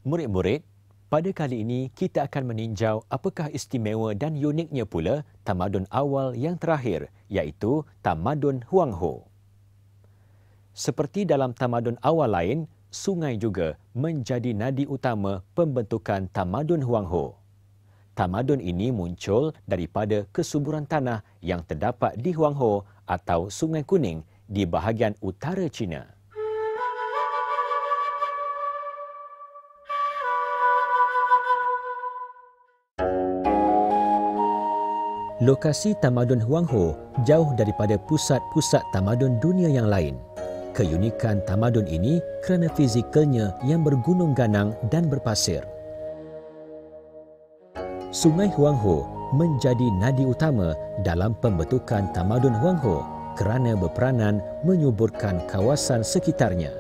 Murid-murid, pada kali ini kita akan meninjau apakah istimewa dan uniknya pula tamadun awal yang terakhir, iaitu tamadun Huang Ho. Seperti dalam tamadun awal lain, sungai juga menjadi nadi utama pembentukan tamadun Huang Ho. Tamadun ini muncul daripada kesuburan tanah yang terdapat di Huang Ho atau Sungai Kuning di bahagian utara China. Lokasi tamadun Huang Ho jauh daripada pusat-pusat tamadun dunia yang lain. Keunikan tamadun ini kerana fizikalnya yang bergunung ganang dan berpasir. Sungai Huang Ho menjadi nadi utama dalam pembentukan tamadun Huang Ho kerana berperanan menyuburkan kawasan sekitarnya.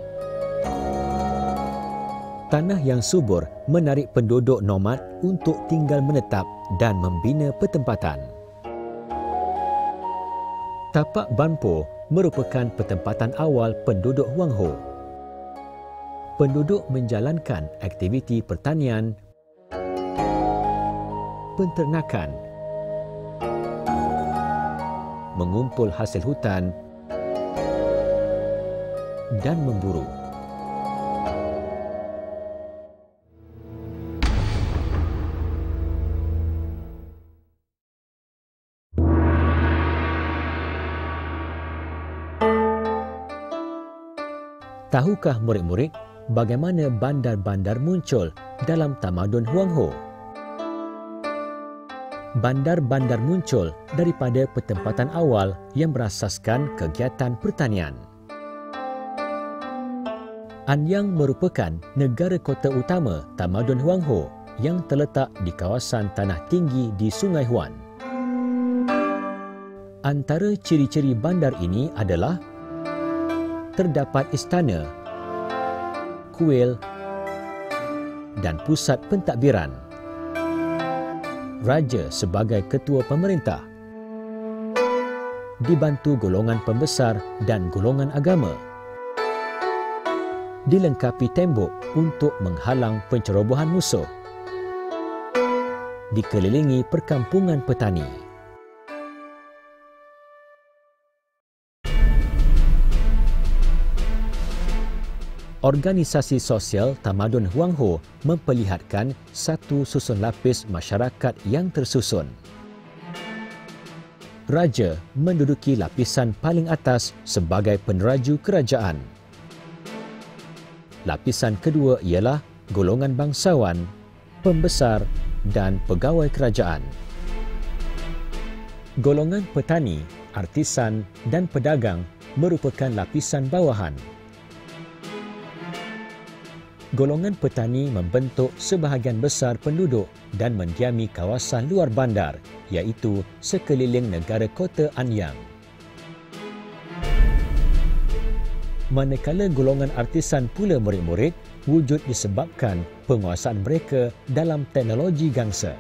Tanah yang subur menarik penduduk nomad untuk tinggal menetap dan membina pertempatan. Tapak Banpo merupakan pertempatan awal penduduk Huang Ho. Penduduk menjalankan aktiviti pertanian, penternakan, mengumpul hasil hutan dan memburu. Tahukah murid-murid bagaimana bandar-bandar muncul dalam tamadun Huang Ho? Bandar-bandar muncul daripada pertempatan awal yang berasaskan kegiatan pertanian. Anyang merupakan negara kota utama tamadun Huang Ho yang terletak di kawasan tanah tinggi di Sungai Huan. Antara ciri-ciri bandar ini adalah terdapat istana, kuil dan pusat pentadbiran. Raja sebagai ketua pemerintah, dibantu golongan pembesar dan golongan agama. Dilengkapi tembok untuk menghalang pencerobohan musuh. Dikelilingi perkampungan petani. Organisasi sosial tamadun Huang Ho memperlihatkan satu susun lapis masyarakat yang tersusun. Raja menduduki lapisan paling atas sebagai peneraju kerajaan. Lapisan kedua ialah golongan bangsawan, pembesar dan pegawai kerajaan. Golongan petani, artisan dan pedagang merupakan lapisan bawahan. Golongan petani membentuk sebahagian besar penduduk dan mendiami kawasan luar bandar, iaitu sekeliling negara kota Anyang. Manakala golongan artisan pula murid-murid wujud disebabkan penguasaan mereka dalam teknologi gangsa.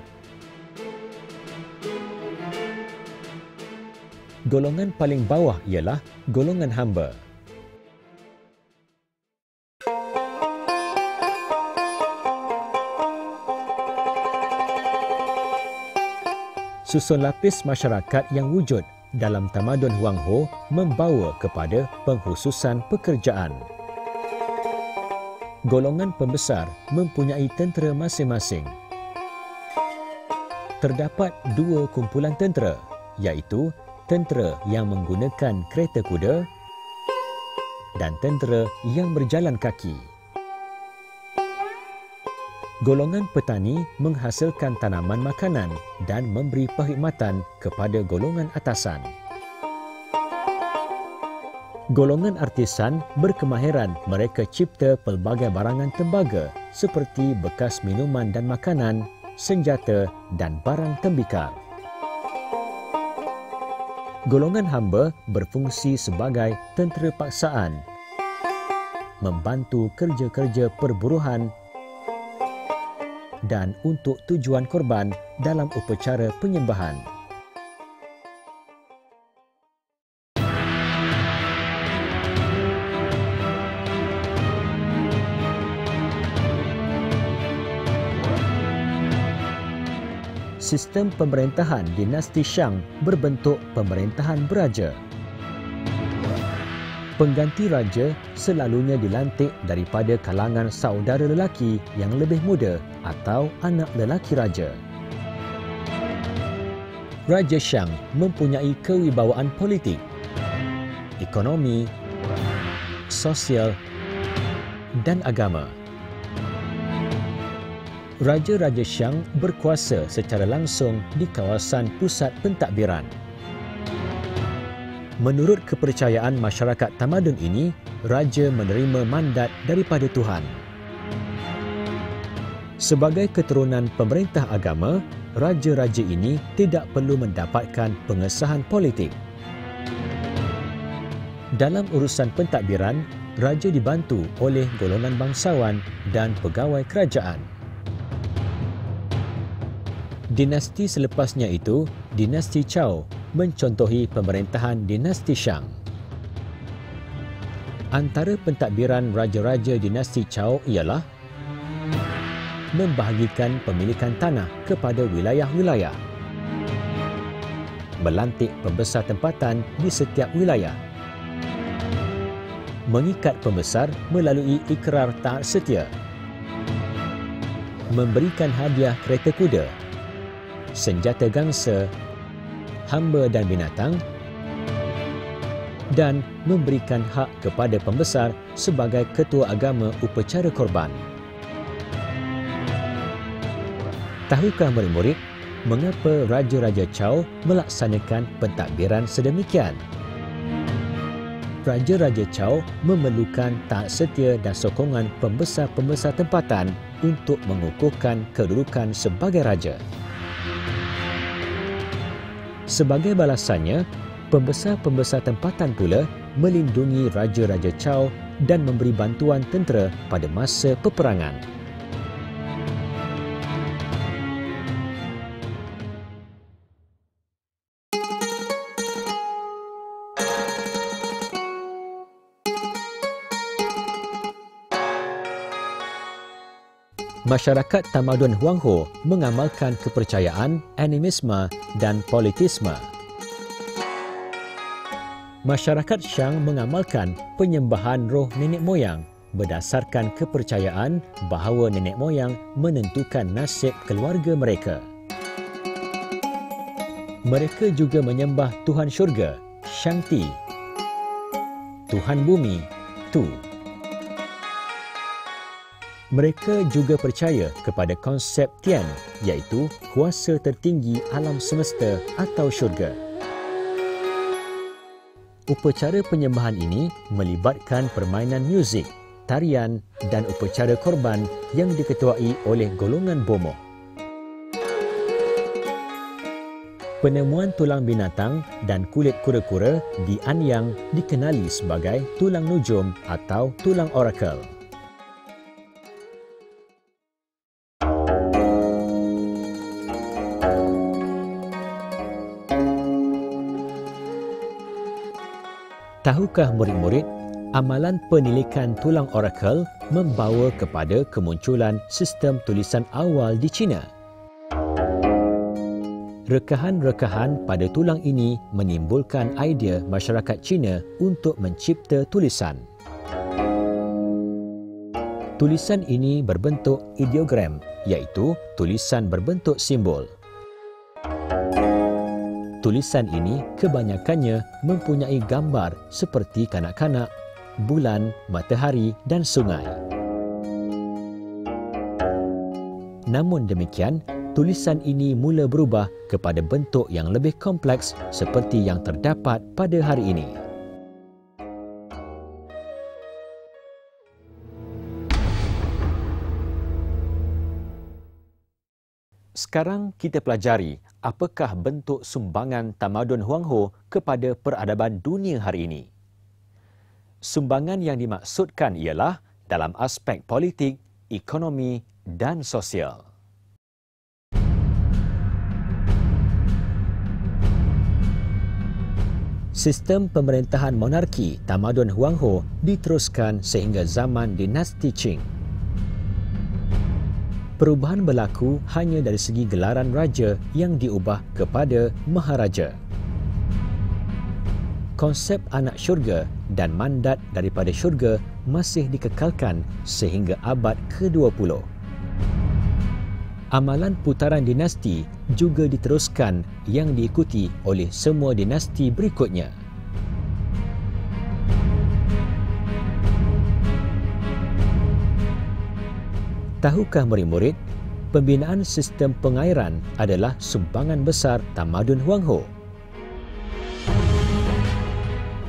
Golongan paling bawah ialah golongan hamba. Susun lapis masyarakat yang wujud dalam tamadun Huang Ho membawa kepada pengkhususan pekerjaan. Golongan pembesar mempunyai tentera masing-masing. Terdapat dua kumpulan tentera, iaitu tentera yang menggunakan kereta kuda dan tentera yang berjalan kaki. Golongan petani menghasilkan tanaman makanan dan memberi perkhidmatan kepada golongan atasan. Golongan artisan berkemahiran mereka cipta pelbagai barangan tembaga seperti bekas minuman dan makanan, senjata dan barang tembikar. Golongan hamba berfungsi sebagai tentera paksaan, membantu kerja-kerja perburuhan dan untuk tujuan korban dalam upacara penyembahan. sistem pemerintahan dinasti Shang berbentuk pemerintahan beraja. Pengganti raja selalunya dilantik daripada kalangan saudara lelaki yang lebih muda atau anak lelaki raja. Raja Shang mempunyai kewibawaan politik, ekonomi, sosial dan agama. Raja-Raja Shang berkuasa secara langsung di kawasan pusat pentadbiran. Menurut kepercayaan masyarakat tamadun ini, raja menerima mandat daripada Tuhan. Sebagai keturunan pemerintah agama, raja-raja ini tidak perlu mendapatkan pengesahan politik. Dalam urusan pentadbiran, raja dibantu oleh golongan bangsawan dan pegawai kerajaan. Dinasti selepasnya itu, dinasti Zhou, mencontohi pemerintahan dinasti Shang. Antara pentadbiran raja-raja dinasti Zhou ialah membahagikan pemilikan tanah kepada wilayah-wilayah, melantik pembesar tempatan di setiap wilayah, mengikat pembesar melalui ikrar taat setia, memberikan hadiah kereta kuda, senjata gangsa, hamba dan binatang, dan memberikan hak kepada pembesar sebagai ketua agama upacara korban. Tahukah murid-murid mengapa Raja-Raja Zhou melaksanakan pentadbiran sedemikian? Raja-Raja Zhou memerlukan taat setia dan sokongan pembesar-pembesar tempatan untuk mengukuhkan kedudukan sebagai raja. Sebagai balasannya, pembesar-pembesar tempatan pula melindungi Raja-Raja Zhou dan memberi bantuan tentera pada masa peperangan. Masyarakat tamadun Huangho mengamalkan kepercayaan, animisme dan politisme. Masyarakat Shang mengamalkan penyembahan roh nenek moyang berdasarkan kepercayaan bahawa nenek moyang menentukan nasib keluarga mereka. Mereka juga menyembah Tuhan Syurga, Shangti, Tuhan Bumi, Tu. Mereka juga percaya kepada konsep Tian, iaitu kuasa tertinggi alam semesta atau syurga. Upacara penyembahan ini melibatkan permainan muzik, tarian dan upacara korban yang diketuai oleh golongan bomoh. Penemuan tulang binatang dan kulit kura-kura di Anyang dikenali sebagai tulang nujum atau tulang orakel. Tahukah murid-murid, amalan penilikan tulang orakel membawa kepada kemunculan sistem tulisan awal di China. Rekahan-rekahan pada tulang ini menimbulkan idea masyarakat Cina untuk mencipta tulisan. Tulisan ini berbentuk ideogram, iaitu tulisan berbentuk simbol. Tulisan ini kebanyakannya mempunyai gambar seperti kanak-kanak, bulan, matahari dan sungai. Namun demikian, tulisan ini mula berubah kepada bentuk yang lebih kompleks seperti yang terdapat pada hari ini. Sekarang kita pelajari apakah bentuk sumbangan tamadun Huangho kepada peradaban dunia hari ini. Sumbangan yang dimaksudkan ialah dalam aspek politik, ekonomi dan sosial. Sistem pemerintahan monarki tamadun Huangho diteruskan sehingga zaman dinasti Qing. Perubahan berlaku hanya dari segi gelaran raja yang diubah kepada maharaja. Konsep anak syurga dan mandat daripada syurga masih dikekalkan sehingga abad ke-20. Amalan putaran dinasti juga diteruskan yang diikuti oleh semua dinasti berikutnya. Tahukah murid-murid, pembinaan sistem pengairan adalah sumbangan besar tamadun Huang Ho.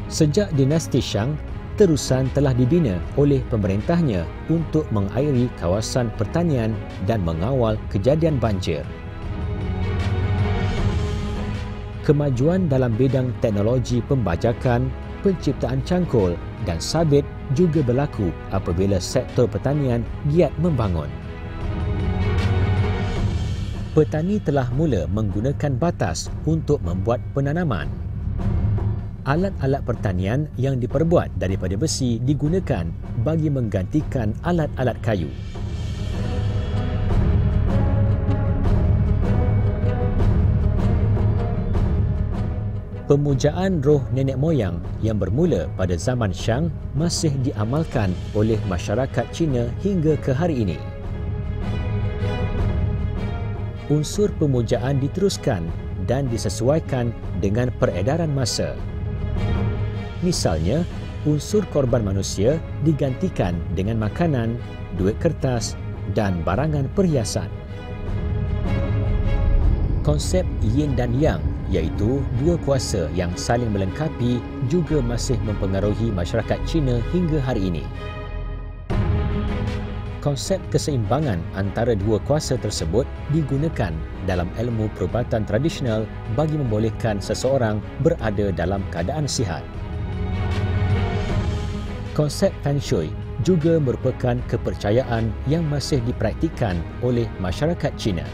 Sejak dinasti Shang, terusan telah dibina oleh pemerintahnya untuk mengairi kawasan pertanian dan mengawal kejadian banjir. Kemajuan dalam bidang teknologi pembajakan, penciptaan cangkul dan sabit juga berlaku apabila sektor pertanian giat membangun. Petani telah mula menggunakan batas untuk membuat penanaman. Alat-alat pertanian yang diperbuat daripada besi digunakan bagi menggantikan alat-alat kayu. Pemujaan roh nenek moyang yang bermula pada zaman Shang masih diamalkan oleh masyarakat Cina hingga ke hari ini. Unsur pemujaan diteruskan dan disesuaikan dengan peredaran masa. Misalnya, unsur korban manusia digantikan dengan makanan, duit kertas dan barangan perhiasan. Konsep yin dan yang, iaitu dua kuasa yang saling melengkapi, juga masih mempengaruhi masyarakat Cina hingga hari ini. Konsep keseimbangan antara dua kuasa tersebut digunakan dalam ilmu perubatan tradisional bagi membolehkan seseorang berada dalam keadaan sihat. Konsep Feng Shui juga merupakan kepercayaan yang masih dipraktikkan oleh masyarakat Cina.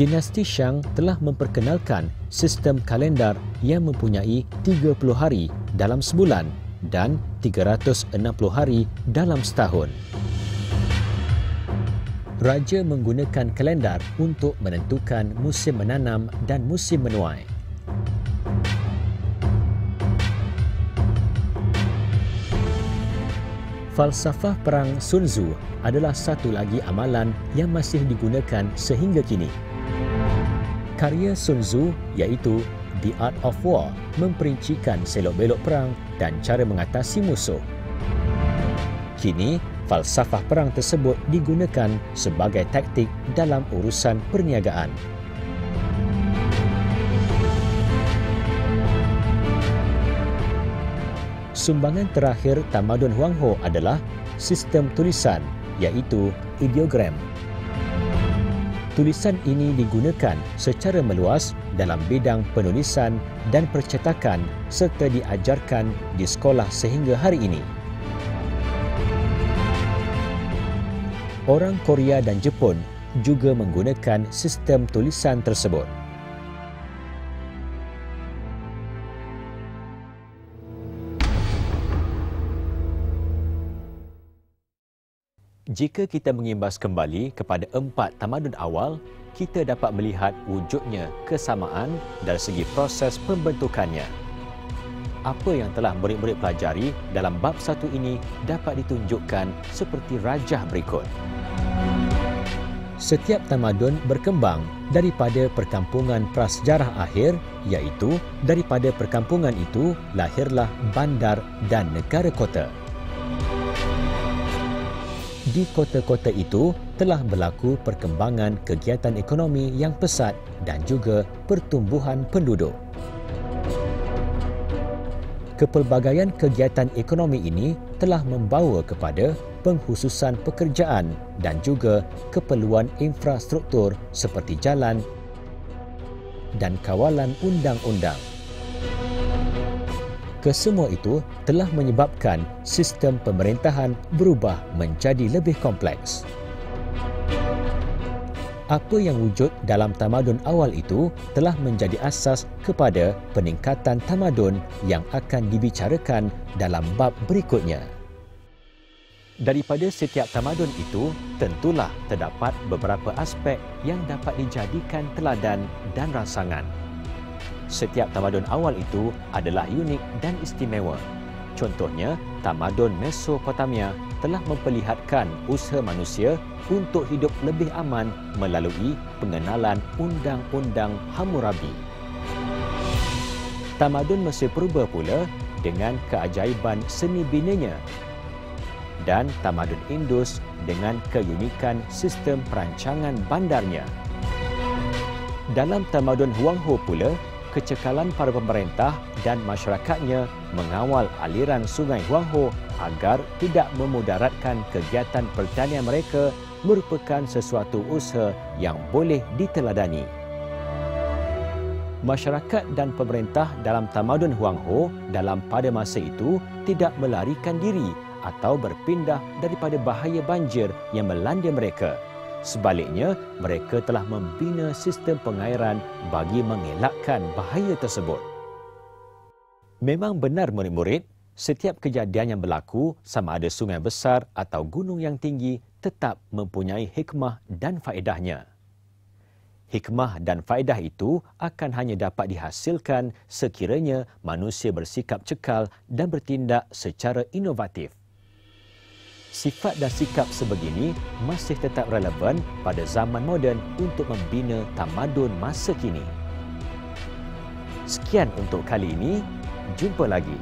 Dinasti Shang telah memperkenalkan sistem kalendar yang mempunyai 30 hari dalam sebulan dan 360 hari dalam setahun. Raja menggunakan kalendar untuk menentukan musim menanam dan musim menuai. Falsafah perang Sun Tzu adalah satu lagi amalan yang masih digunakan sehingga kini. Karya Sun Tzu iaitu The Art of War memperincikan selok-belok perang dan cara mengatasi musuh. Kini, falsafah perang tersebut digunakan sebagai taktik dalam urusan perniagaan. Sumbangan terakhir tamadun Huang Ho adalah sistem tulisan iaitu ideogram. Tulisan ini digunakan secara meluas dalam bidang penulisan dan percetakan serta diajarkan di sekolah sehingga hari ini. Orang Korea dan Jepun juga menggunakan sistem tulisan tersebut. Jika kita mengimbas kembali kepada 4 tamadun awal, kita dapat melihat wujudnya kesamaan dari segi proses pembentukannya. Apa yang telah murid-murid pelajari dalam bab 1 ini dapat ditunjukkan seperti rajah berikut. Setiap tamadun berkembang daripada perkampungan prasejarah akhir, iaitu daripada perkampungan itu lahirlah bandar dan negara kota. Di kota-kota itu telah berlaku perkembangan kegiatan ekonomi yang pesat dan juga pertumbuhan penduduk. Kepelbagaian kegiatan ekonomi ini telah membawa kepada pengkhususan pekerjaan dan juga keperluan infrastruktur seperti jalan dan kawalan undang-undang. Kesemua itu telah menyebabkan sistem pemerintahan berubah menjadi lebih kompleks. Apa yang wujud dalam tamadun awal itu telah menjadi asas kepada peningkatan tamadun yang akan dibicarakan dalam bab berikutnya. Daripada setiap tamadun itu, tentulah terdapat beberapa aspek yang dapat dijadikan teladan dan rangsangan. Setiap tamadun awal itu adalah unik dan istimewa. Contohnya, tamadun Mesopotamia telah memperlihatkan usaha manusia untuk hidup lebih aman melalui pengenalan Undang-Undang Hammurabi. Tamadun Mesir Purba pula dengan keajaiban seni binanya, dan tamadun Indus dengan keunikan sistem perancangan bandarnya. Dalam tamadun Huangho pula, kecekalan para pemerintah dan masyarakatnya mengawal aliran sungai Huangho agar tidak memudaratkan kegiatan pertanian mereka merupakan sesuatu usaha yang boleh diteladani. Masyarakat dan pemerintah dalam tamadun Huangho dalam pada masa itu tidak melarikan diri atau berpindah daripada bahaya banjir yang melanda mereka. Sebaliknya, mereka telah membina sistem pengairan bagi mengelakkan bahaya tersebut. Memang benar murid-murid, setiap kejadian yang berlaku sama ada sungai besar atau gunung yang tinggi tetap mempunyai hikmah dan faedahnya. Hikmah dan faedah itu akan hanya dapat dihasilkan sekiranya manusia bersikap cekal dan bertindak secara inovatif. Sifat dan sikap sebegini masih tetap relevan pada zaman moden untuk membina tamadun masa kini. Sekian untuk kali ini. Jumpa lagi.